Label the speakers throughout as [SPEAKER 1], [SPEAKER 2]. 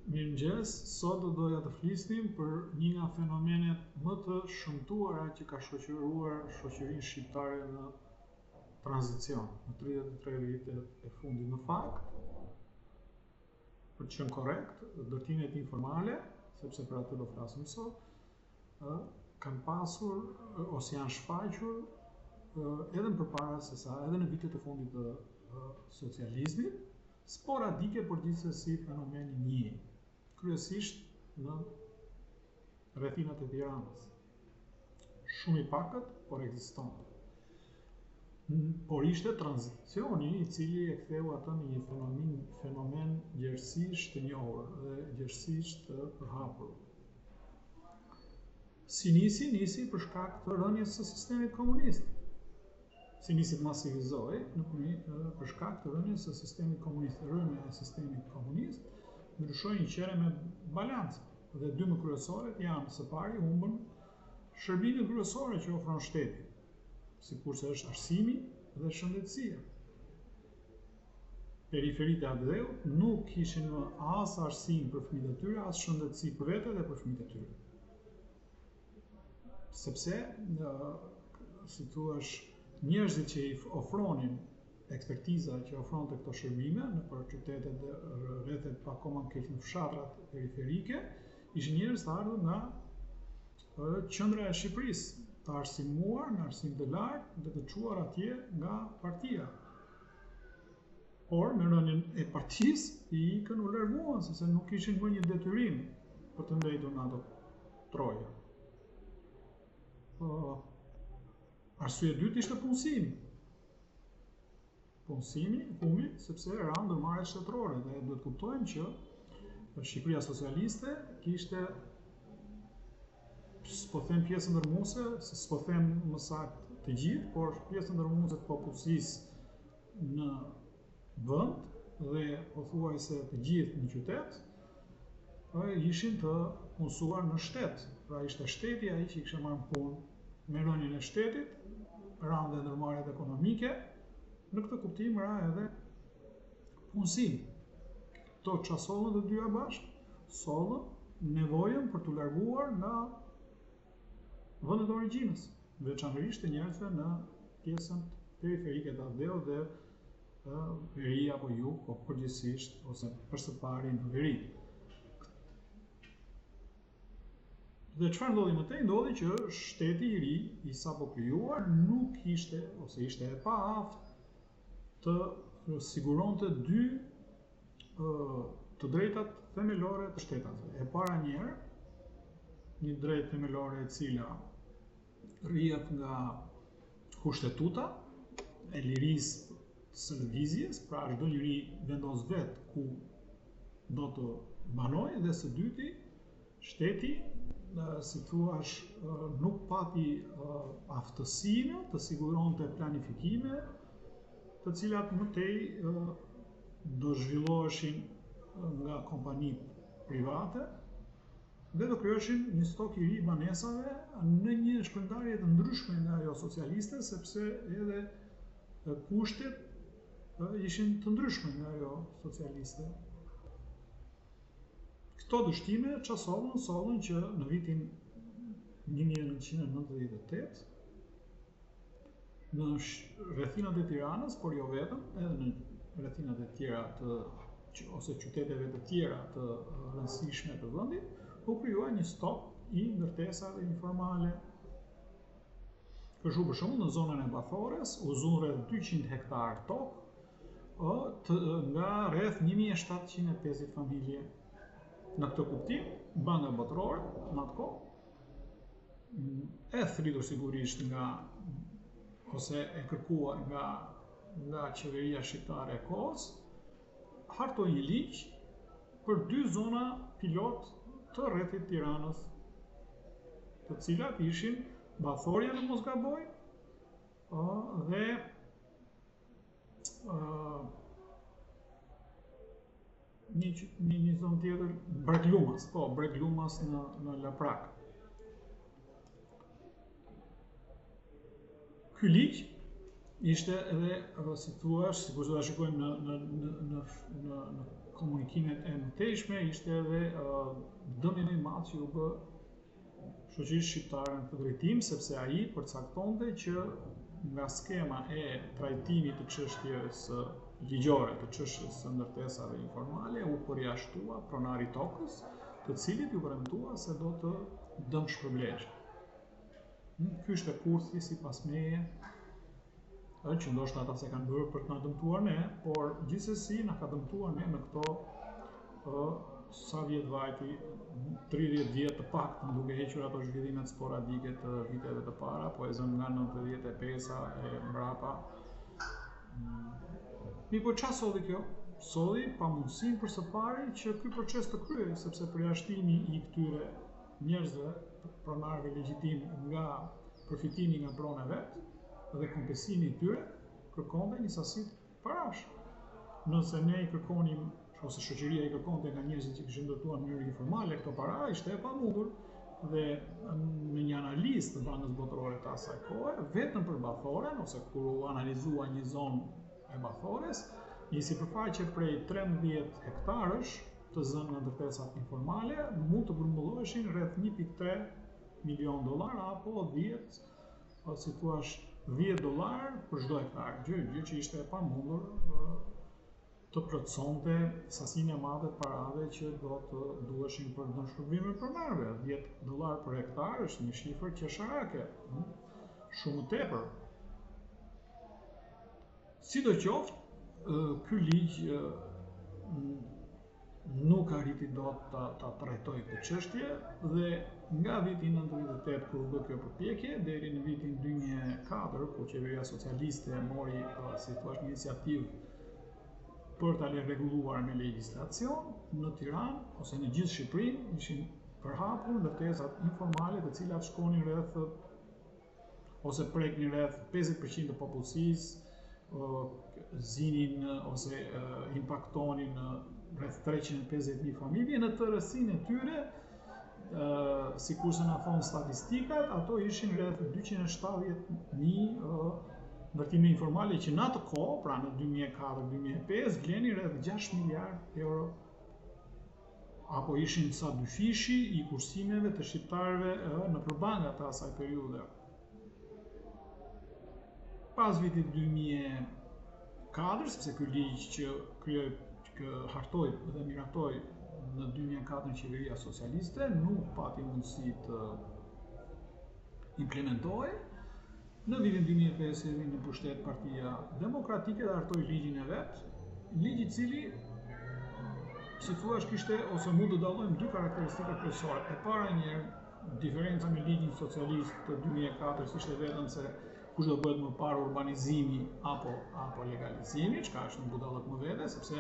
[SPEAKER 1] Mirëmëngjes, sot do doja të flisnim për një nga fenomenet më të shëmtuara që ka shoqëruar shoqërinë shqiptare në tranzicion, në 33 vitet e fundit. Në fakt, për të qenë korrekt, ndërtimet informale, sepse për atë do flasim sot, kanë pasur ose janë shfaqur edhe më përpara se sa, edhe në vitet e fundit të socializmit, sporadike por gjithsesi fenomeni njëi, kryesisht në rrethinat e Tiranës. Shumë i pakët, por ekziston. Por ishte tranzicioni i cili e ktheu atë në një fenomen gjerësisht të njohur dhe gjerësisht të përhapur. Si nisi për shkak të rënies së sistemit komunist. Si nisi të masivizohej për shkak të rënies së sistemit komunist. Rënia e sistemit komunist ndryshoi një qere me balancë dhe dy më kryesoret janë së pari humbën shërbimet kryesore që ofron shteti, sikurse është arsimi dhe shëndetësia. Periferitë e Abdeut nuk kishin më as arsim për fëmijët e tyre, as shëndetësi për vete dhe për fëmijët e tyre. Sepse, si thuash, njerëzit që i ofronin ekspertiza që ofronte këto shërbime në për qytetet dhe rrethet pa akoma më keq në fshatrat periferike, ishin njerëz të ardhur nga qendra e Shqipërisë, të arsimuar në arsim të lartë dhe të çuar atje nga partia. Por me rënien e partisë i ikën u larguan sepse nuk kishin më një detyrim për të mbajtur në ato troja. Arsye e dytë ishte punësimi. Punësimi humi sepse ranë ndërmarrje shtetërore dhe duhet kuptojmë që Shqipëria socialiste kishte, s'po them pjesën ndërmuese, s'po them më saktë të gjithë, por pjesën ndërmuese të popullsisë në vend dhe pothuajse të gjithë në qytet, ishin të punësuar në shtet. Pra ishte shteti ai që kishte marrë punë. Me rënien e shtetit, ranë dhe ndërmarrjet ekonomike, në këtë kuptim ra edhe punësimi. Këto çfarë sollën të dyja bashkë? Sollën nevojën për t'u larguar nga vendet e origjinës, veçanërisht të njerëzve në pjesën periferike të Abdeut dhe veri apo jug, po përgjithsisht ose përsëpari në veri. Dhe çfarë ndodhi më tej? Ndodhi që shteti i ri, i sapo krijuar, nuk ishte ose ishte e paaftë të siguronte dy të drejtat themelore të shtetëve. E para një drejtë themelore e cila rrihet nga kushtetuta e lirisë së lëvizjes, pra çdo njeri vendos vetë ku do të banojë, dhe së dyti, shteti si thuash, nuk pati aftësinë të siguronte planifikime të cilat më tej do zhvilloheshin nga kompani private dhe do krijoheshin një stok i ri banesave në një shpërndarje të ndryshme nga ajo socialiste, sepse edhe kushtet ishin të ndryshme nga ajo socialiste. Këto dështime çfarë sollën që në vitin 1998 në rrethinat e Tiranës, por jo vetëm, edhe në rrethinat e tjera ose qyteteve të tjera të rëndësishme të vendit, u krijua një stok i ndërtesave informale. Kështu për shembull në zonën e Bathores u zun rreth 200 hektar tokë nga rreth 1750 familje. Në këtë kuptim, Banka Botërore në atë kohë e thritur sigurisht ose e kërkuar nga qeveria shqiptare e kohës, hartoi një ligj për dy zona pilot të rrethit Tiranës, të cilat ishin Bathorja në mos gaboj dhe një zonë tjetër, Breglumas në Laprak. Ky ligj ishte edhe, si thuash, sikur do ta shikojmë në komunikimet e mëtejshme ishte edhe dëmin e madh që u bë shoqërisë shqiptare në këtë drejtim, sepse ai përcaktonte që nga skema e trajtimit të çështjes ligjore, të çështjes së ndërtesave informale, u përjashtua pronari tokës, të cilit ju premtua se do të dëmshpërbleqë. Ky është kurthi sipas meje, që ndoshta ata se kanë bërë për të na dëmtuar ne, por gjithsesi na ka dëmtuar ne në këto sa vjet vajti, 30 vjet të paktën, duke hequr ato zhvillimet sporadike të viteve të para, po e zëm nga 95-a e mbrapa. Po çfarë solli kjo? Solli pamundësinë për së pari që ky proces të kryej, sepse përjashtimi i këtyre njerëzve, pronarëve legjitim nga përfitimi nga prona vet dhe kompensimi i tyre, kërkonte një sasi parash. Nëse ne i kërkonim, ose shoqëria i kërkonte nga njerëzit që kishin ndërtuar në mënyrë informale këto para, ishte e pamundur dhe në një analizë të Bankës Botërore të asaj kohe, vetëm për Bathoren, ose kur u analizua një zonë e Bathores, një sipërfaqe prej 13 hektarësh të zënë nga ndërtesat informale, mund të grumbulloheshin rreth 1.3 milion dollar apo 10, si thua, $10 për çdo hektar, gjë që ishte e pamundur të plotësonte sasinë e madhe të parave që do të duheshin për dëmshpërblimin e pronarëve. $10 për hektar është një shifër qesharake, shumë tepër. Sidoqoftë, ky ligj nuk arriti dot ta trajtojë këtë çështje dhe nga viti 98 kur u bë kjo përpjekje deri në vitin 2004 kur qeveria socialiste mori si thua një iniciativë për ta rregulluar me legjislacion, në Tiranë ose në gjithë Shqipërinë ishin përhapur ndërtesat informale të cilat shkonin rreth ose preknin rreth 50% të popullsisë, zinin ose impaktonin rreth 350.000 familje, në të rësinë e tyre, sikur se na thon statistikat, ato ishin rreth 270.000 ndërtime informale që në atë kohë, pra në 2004-2005, vlenin rreth 6 miliard euro. Apo ishin sa dyfishi i kursimeve të shqiptarëve në përbanga të asaj periudhe. Pas vitit 2004, sepse ky ligj që hartoi dhe miratoi në 2004 në qeveria socialiste, nuk pati mundësi të implementohej. Në vitin 2005 vjen në pushtet Partia Demokratike dhe hartoi ligjin e vet, ligj i cili, si thua, kishte ose mund të dallojmë dy karakteristika kryesore. E para njëherë, diferenca me ligjin socialist të 2004 ishte vetëm se kush do bëhet më parë urbanizimi apo legalizimi, çka është një budallëk më vete, sepse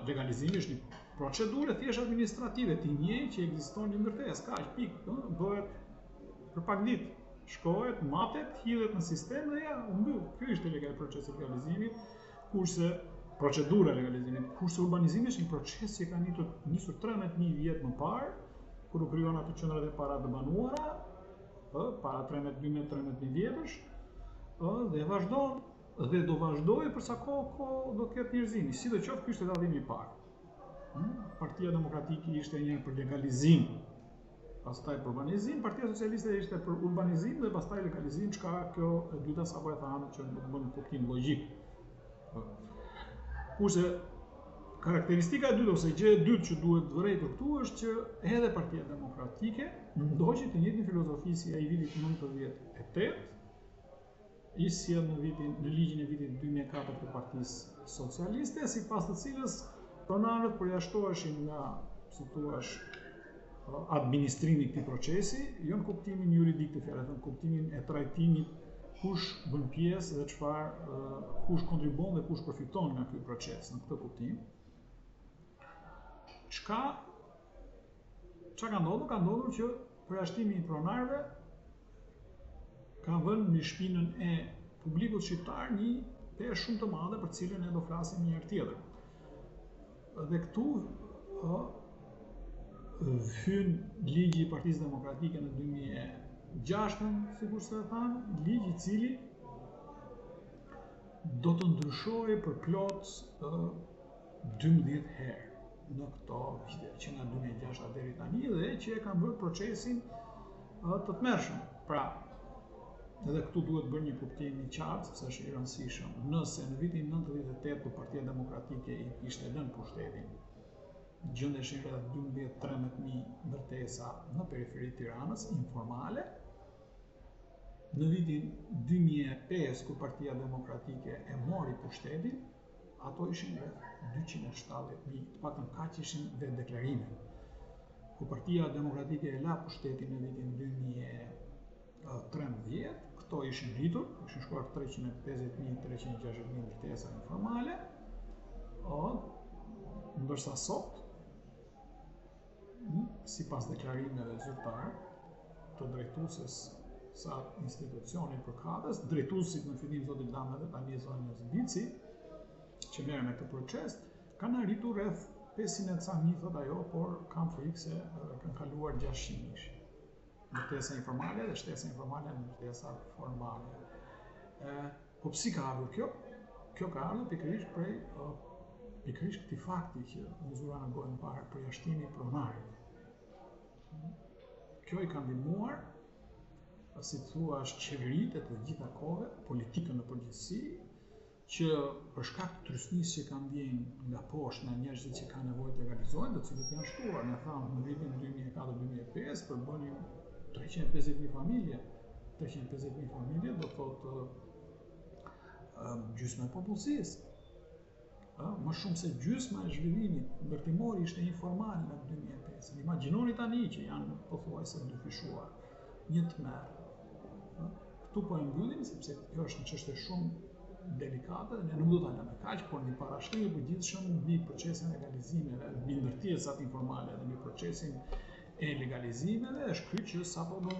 [SPEAKER 1] legalizimi është një procedurë thjesht administrative, ti njeh që ekziston një ndërtesë, kaq pikë, bëhet për pak ditë. Shkohet, matet, hidhet në sistem dhe ja, u mbyll. Ky është procesi i legalizimit, kurse procedura e legalizimit, kurse urbanizimi është një proces që ka nisur 13.000 vjet më parë, kur u krijuan ato qendrat e para të banuara, para 12.000 vjetësh, dhe vazhdon dhe do vazhdojë për sa kohë do ketë njerëzimi. Sidoqoftë, ky është dallimi i parë. Partia Demokratike ishte një për legalizim, pastaj për urbanizim, Partia Socialiste ishte për urbanizim dhe pastaj legalizim, çka kjo e dyta sapo e thanë që nuk bën kuptim logjik. Kurse karakteristika e dytë ose gjë e dytë që duhet vërejtur këtu është që edhe Partia Demokratike ndoqi të njëjtën filozofi si ai vitit 98, i sjell në ligjin e vitit 2004 të Partisë Socialiste, sipas të cilës pronarët përjashtoheshin nga, si thua, administrimi i këtij procesi, jo në kuptimin juridik të fjalës, në kuptimin e trajtimit kush bën pjesë dhe çfarë, kush kontribon dhe kush përfiton nga ky proces në këtë kuptim. Çka ka ndodhur? Ka ndodhur që përjashtimi i pronarëve ka vënë në shpinën e publikut shqiptar një peshë shumë të madhe për cilën ne do flasim një herë tjetër. Dhe këtu hyn ligji i Partisë Demokratike në 2006, sikur se e thanë, ligj i cili do të ndryshojë për plot 12 herë. në këto vite që nga 2006 deri tani dhe që e kanë bërë procesin të tmerrshëm. Pra, edhe këtu duhet bërë një kuptim i qartë, sepse është i rëndësishëm. Nëse në vitin 98 Partia Demokratike i kishte lënë pushtetin, gjendeshin rreth 12-13.000 ndërtesa në periferi të Tiranës informale. Në vitin 2005, kur Partia Demokratike e mori pushtetin, ato ishin rreth 270.000, të paktën kaq ishin dhe deklarimet. Kur Partia Demokratike e la pushtetin në vitin 2013, këto ishin rritur, ishin shkuar 350.000-360.000 ndërtesa informale, ndërsa sot, sipas deklarimeve zyrtare të drejtueses sa institucionit përkatës, drejtuesit në fillim zoti Dame dhe tani zonja Zbici, që merren me këtë proces, kanë arritur rreth 500 ca mijë, thot ajo, por kam frikë se kanë kaluar 600.000. Ndërtesa informale dhe shtesa informale në ndërtesa formale. Po psi ka ardhur kjo? Kjo ka ardhur pikërisht prej pikërisht këtij fakti që mizura në gojën parë përjashtimi pronarit. Kjo i ka ndihmuar, si thua, qeveritë të gjitha kohëve, politikën në përgjithësi, që për shkak të trysnisë që kanë ndjenjë nga poshtë nga njerëzit që kanë nevojë të legalizojnë, të cilët janë shtuar, ne thamë në vitin 2004-2005 për bënin 350.000 familje. 350.000 familje do thotë gjysma e popullsisë. Më shumë se gjysma e zhvillimit ndërtimor ishte informal në 2005. Imagjinoni tani që janë pothuajse dyfishuar një tmerr. Këtu po e mbyllim sepse kjo është një çështje shumë delikate dhe ne nuk do ta lëmë kaq, por një parashkrim i përgjithshëm mbi procesin e legalizimeve, mbi ndërtesat informale dhe mbi procesin e legalizimeve është ky që sapo do